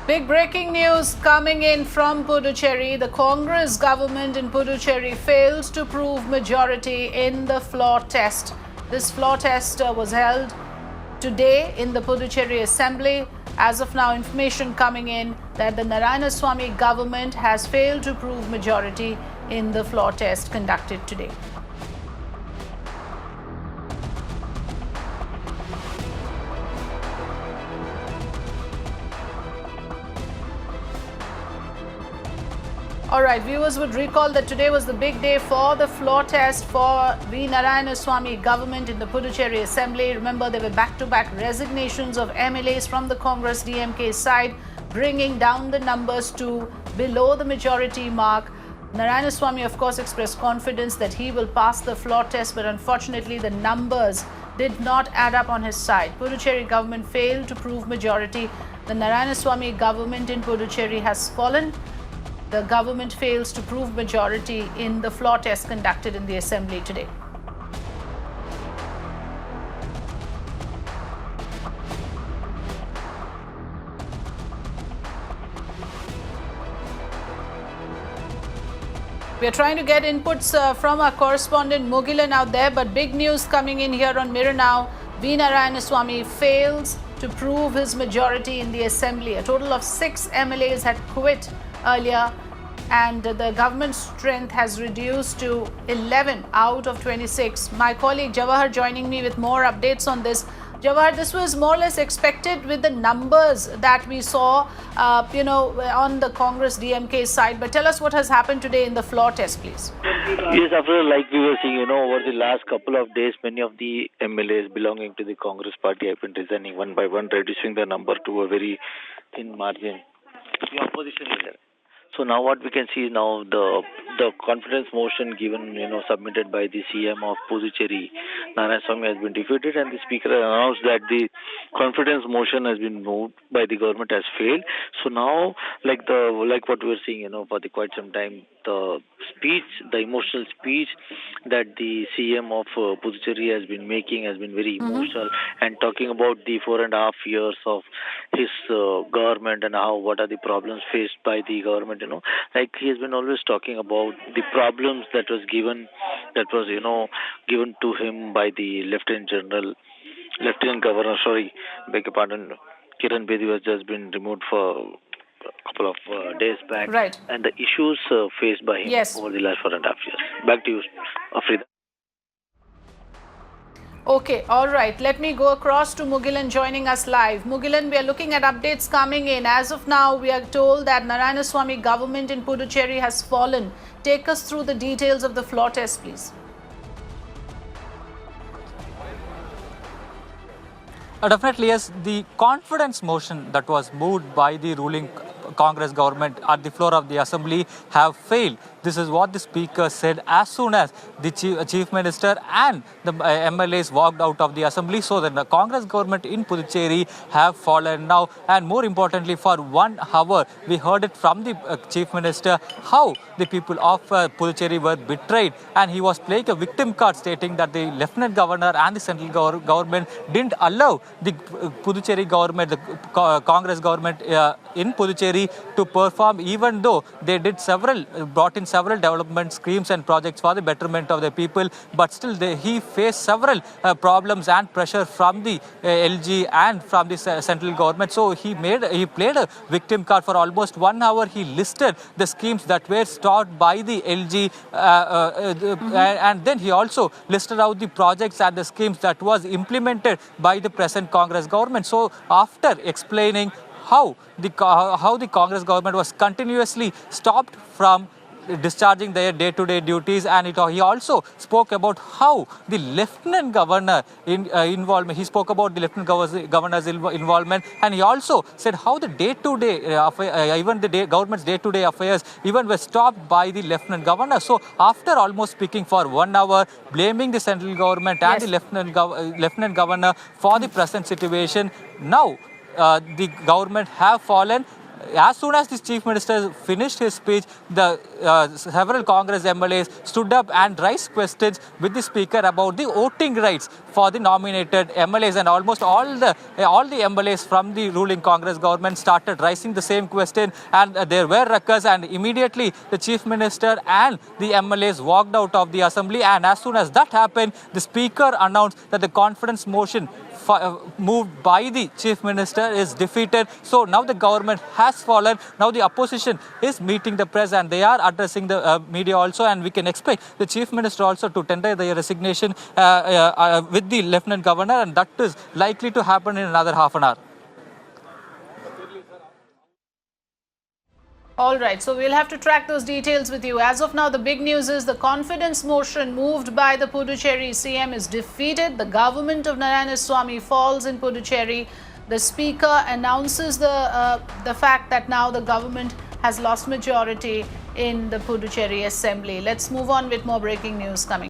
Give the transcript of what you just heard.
Big breaking news coming in from Puducherry. The Congress government in Puducherry fails to prove majority in the floor test. This floor test was held today in the Puducherry Assembly. As of now, information coming in that the Narayansamy government has failed to prove majority in the floor test conducted today. All right, viewers would recall that today was the big day for the floor test for V Narayansamy government in the Puducherry Assembly. Remember, there were back-to-back resignations of MLAs from the Congress DMK side, bringing down the numbers to below the majority mark. Narayansamy, of course, expressed confidence that he will pass the floor test, but unfortunately, the numbers did not add up on his side. Puducherry government failed to prove majority. The Narayansamy government in Puducherry has fallen. The government fails to prove majority in the floor test conducted in the Assembly today. We are trying to get inputs from our correspondent Mugilan out there, but big news coming in here on Mirror Now. V Narayansamy fails to prove his majority in the Assembly. A total of 6 MLAs had quit earlier, and the government's strength has reduced to 11 out of 26. My colleague Jawahar joining me with more updates on this. Jawahar, this was more or less expected with the numbers that we saw, on the Congress DMK side. But tell us what has happened today in the floor test, please. Yes, after like we were seeing, over the last couple of days, many of the MLAs belonging to the Congress party have been resigning one by one, reducing the number to a very thin margin. The opposition leader. So now what we can see is now the confidence motion given, submitted by the CM of Puducherry, Narayansamy, has been defeated, and the speaker announced that the confidence motion has been moved by the government has failed. So now, like what we were seeing, for quite some time, the emotional speech that the CM of Puducherry has been making has been very emotional, and talking about the 4.5 years of his government and what are the problems faced by the government. Like he has been always talking about the problems that was given to him by the Lieutenant Governor, beg your pardon, Kiran Bedi was just been removed for a couple of days back. Right. And the issues faced by him over the last 4.5 years. Back to you, Afrida. Okay, all right. Let me go across to Mugilan joining us live. Mugilan, we are looking at updates coming in. As of now, we are told that Narayansamy government in Puducherry has fallen. Take us through the details of the floor test, please. Definitely, yes. The confidence motion that was moved by the ruling Congress government at the floor of the Assembly have failed. This is what the Speaker said as soon as the Chief Minister and the MLAs walked out of the Assembly. So the Congress government in Puducherry have fallen now. And more importantly, for 1 hour, we heard it from the Chief Minister how the people of Puducherry were betrayed. And he was playing a victim card, stating that the Lieutenant Governor and the central government didn't allow the Puducherry government, the Congress government in Puducherry to perform, even though they brought in several development schemes and projects for the betterment of the people, but still he faced several problems and pressure from the LG and from the central government. So he played a victim card for almost 1 hour. He listed the schemes that were stopped by the LG, and then he also listed out the projects and the schemes that was implemented by the present Congress government. So after explaining how the Congress government was continuously stopped from discharging their day-to-day duties, and he also spoke about how the Lieutenant Governor involvement. He spoke about the Lieutenant Governor's involvement, and he also said how the day-to-day government's day-to-day affairs even were stopped by the Lieutenant Governor. So after almost speaking for 1 hour, blaming the central government and the Lieutenant Governor for the present situation, now the government have fallen. As soon as the Chief Minister finished his speech, the several Congress MLAs stood up and raised questions with the Speaker about the voting rights for the nominated MLAs, and almost all the MLAs from the ruling Congress government started raising the same question, and there were ruckus, and immediately the Chief Minister and the MLAs walked out of the assembly, and as soon as that happened, the Speaker announced that the confidence motion moved by the Chief Minister is defeated. So now the government has fallen. Now the opposition is meeting the press and they are addressing the media also, and we can expect the Chief Minister also to tender their resignation with the Lieutenant Governor, and that is likely to happen in another half an hour. All right, so we'll have to track those details with you. As of now, the big news is the confidence motion moved by the Puducherry CM is defeated. The government of Narayansamy falls in Puducherry. The Speaker announces the fact that now the government has lost majority in the Puducherry Assembly. Let's move on with more breaking news coming.